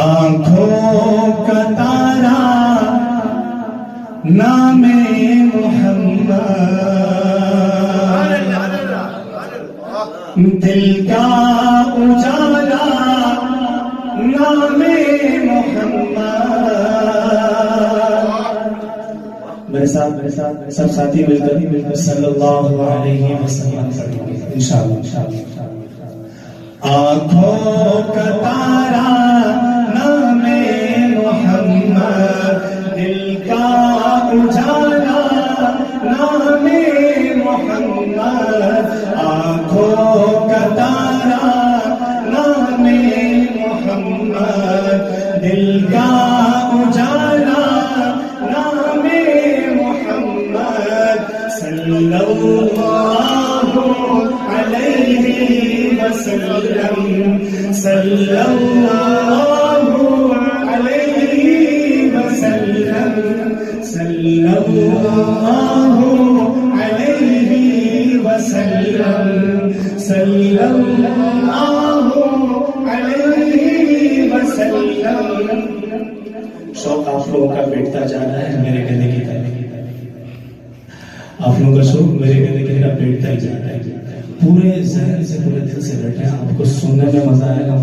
آنکھوں کا تارا نام محمد، دل کا اجالا نام محمد. میرے ساتھ سب ساتھی مل کر صلی اللہ علیہ وسلم انشاءاللہ. آنکھوں کا تارا نام محمد، دل کا اجالا نام محمد. آنکھوں کا تارا نام محمد، دل کا اجالا نام محمد. صلی اللہ علیہ وسلم، صلی اللہ علیہ وسلم، صلی اللہ علیہ وسلم، صلی اللہ علیہ وسلم. شوق آپ لوگوں کا بیٹھتا جا رہا ہے میرے گلے کی طرح. آپ لوگوں کا شوق میرے گلے کی طرح بیٹھتا ہی جا رہا ہے. پورے ذہن سے پورے دل سے بیٹھے ہیں. آپ کو سننے میں مزہ آئے گا،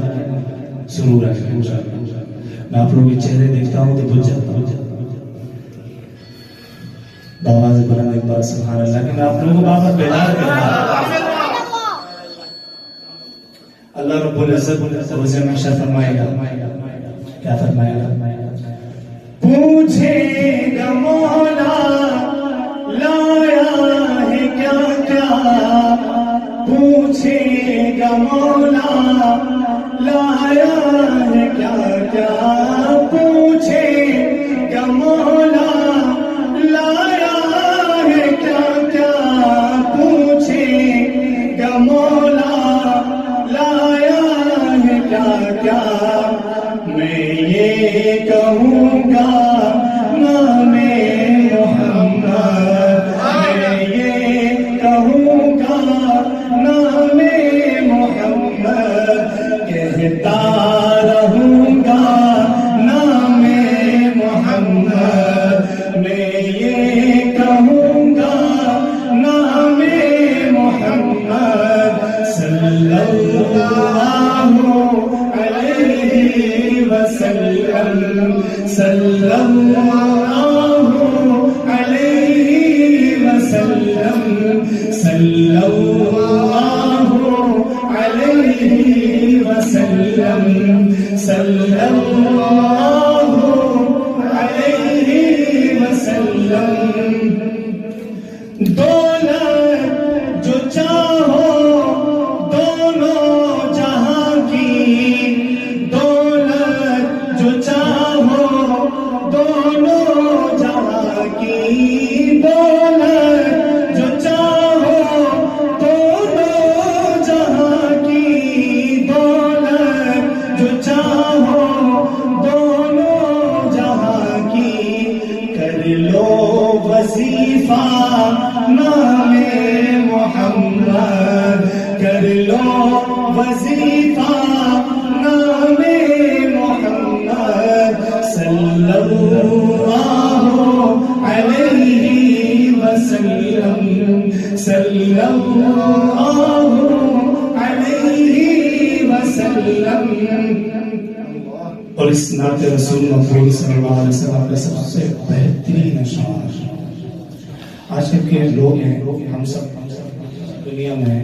ضرور آئے گا. میں آپ لوگوں کے چہرے دیکھتا ہوں تو بجھ جاتا ہوں. بابا سے بلند ایک بار سبحان اللہ کہ میں آپ لوگوں کو بابا بیدار کرتا ہوں. اللہ رب العزت روز محشر فرمائے گا، کیا فرمائے گا؟ پوچھے گا مولا لایا ہے کیا کیا، پوچھے گا مولا لایا ہے کیا کیا، پوچھے گا مولا لایا ہے کیا کیا، پوچھے گا مولا لایا ہے کیا کیا. میں یہ کہوں گا نام محمد، میں یہ کہوں گا نام محمد، کہتا رہوں گا نام محمد، میں یہ کہوں گا نام محمد. صلی اللہ علیہ وسلم، صلی اللہ علیہ وسلم، صلی اللہ علیہ وسلم، صلی اللہ علیہ وسلم. دولت جو چاہو دونوں جہاں کی، دولت جو چاہو دونوں جہاں کی، دولت جو چاہو دونوں جہاں کی، دولت جو چاہو دونوں جہاں کی. کر لو وظیفہ نام محمد، کر لو وظیفہ نام محمد. صلی اللہ علیہ وسلم، صلی اللہ علیہ وسلم. اور اس نعت رسول مقبول صلی اللہ علیہ وسلم کا سب سے بہترین اشعار. آج کل کے لوگ ہیں، ہم سب دنیا میں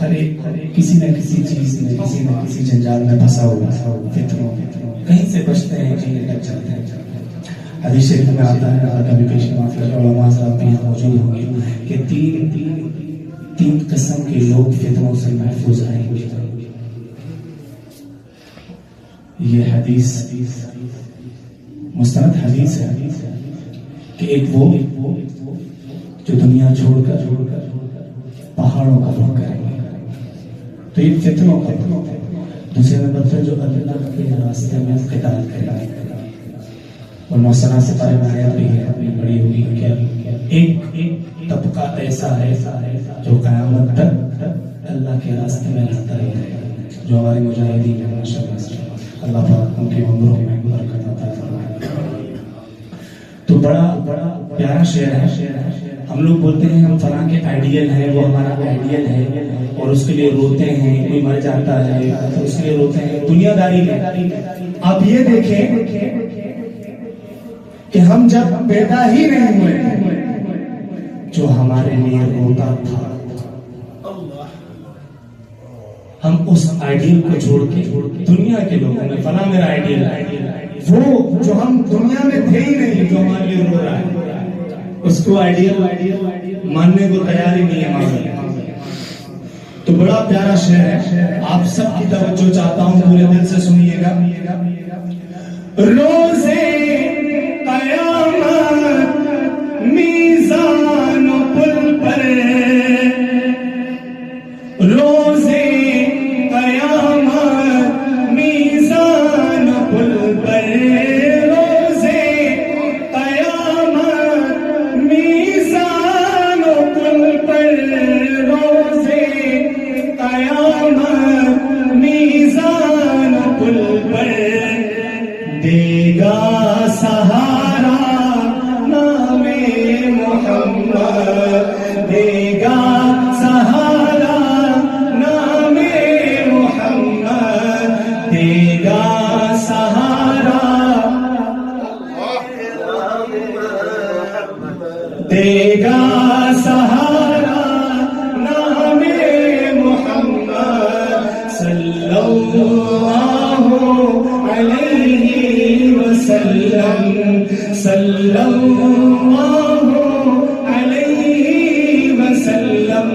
ہر ایک کسی نہ کسی چیز میں، کسی نہ کسی جنجال میں پھنسا ہوا، فتنوں کہیں سے بچتے ہیں کہیں تک چلتے ہیں. حدیث شریف میں آتا ہے، اللہ کا بھی پیش معافی علماء صاحب بھی موجود ہوں گے کہ تین قسم کے لوگ فتنوں سے محفوظ رہیں گے. یہ حدیث مستند حدیث ہے کہ ایک وہ جو دنیا چھوڑ کر پہاڑوں کا رخ کریں گے، تو یہ فتنوں کا. دوسرے نمبر پر جو اللہ کے راستے میں قتال کریں گے. اور 9 سپارے میں آیت بھی ہے اپنی بڑی ہوگی کہ ایک طبقہ ایسا ہے جو قیامت تک اللہ کے راستے میں رہتا ہے، جو ہمارے مجاہدین ہیں ماشاءاللہ. اللہ پاک ان کی عمروں میں برکت عطا فرمائے۔ تو بڑا پیارا شعر ہے۔ ہم لوگ بولتے ہیں ہم فلاں کے آئیڈیل ہیں، وہ ہمارا آئیڈیل ہے، اور اس کے لیے روتے ہیں، کوئی مر جاتا ہے تو اس کے لیے روتے ہیں، دنیا داری میں۔ آپ یہ دیکھیں کہ ہم جب پیدا ہی نہیں ہوئے جو ہمارے لیے روتا تھا، ہم اس آئیڈیل کو چھوڑ کے دنیا کے لوگوں میں فلاں میرا آئیڈیل ہے، وہ جو ہم دنیا میں تھے ہی نہیں جو ہمارے لیے رو رہا ہے، اس کو آئیڈیل ماننے کو تیار ہی نہیں ہے۔ تو بڑا پیارا شعر ہے، آپ سب کی توجہ چاہتا ہوں، پورے دل سے سنیے گا۔ روزے قیامت میزان و پل پر، روزے قیامت میزان و پل پر، روزے قیامت میزان و پل پر، روزے قیامت میزان و پل پر، دے گا سہارا نام محمد، دے گا سہارا نام محمد، دے گا سہارا، دے گا سہارا نام محمد، صلی اللہ علیہ وسلم، صلی اللہ علیہ وسلم۔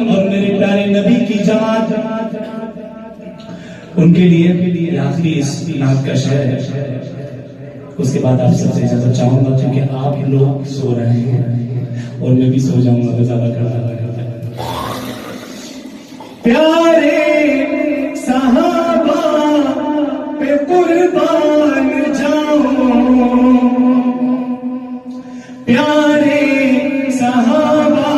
اور میرے پیارے نبی کی جماعت، ان کے لیے آخری اس نعت کا شعر ہے، اس کے بعد آپ سب سے اجازت چاہوں گا کیونکہ آپ لوگ سو رہے ہیں اور میں بھی سو جاؤں گا، زیادہ کرتا پیارے صحابہ پہ قربان جاؤں، پیارے صحابہ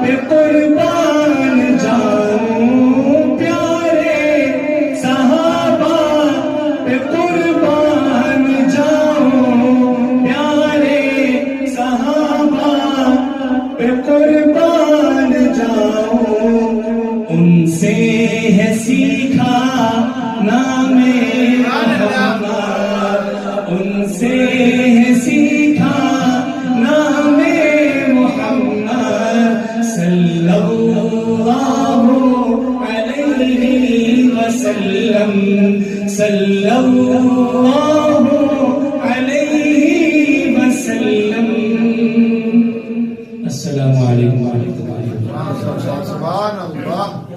پہ قربان جاؤں، پیارے صحابہ پہ قربان جاؤں، پیارے صحابہ پہ قربان جاؤں، ان سے ہے سیکھا نام محمد، ان سے ہے سیکھا نام محمد، صلی اللہ علیہ وسلم، صلی اللہ علیہ وسلم۔ السلام علیکم ورحمۃ اللہ۔ سبحان اللہ۔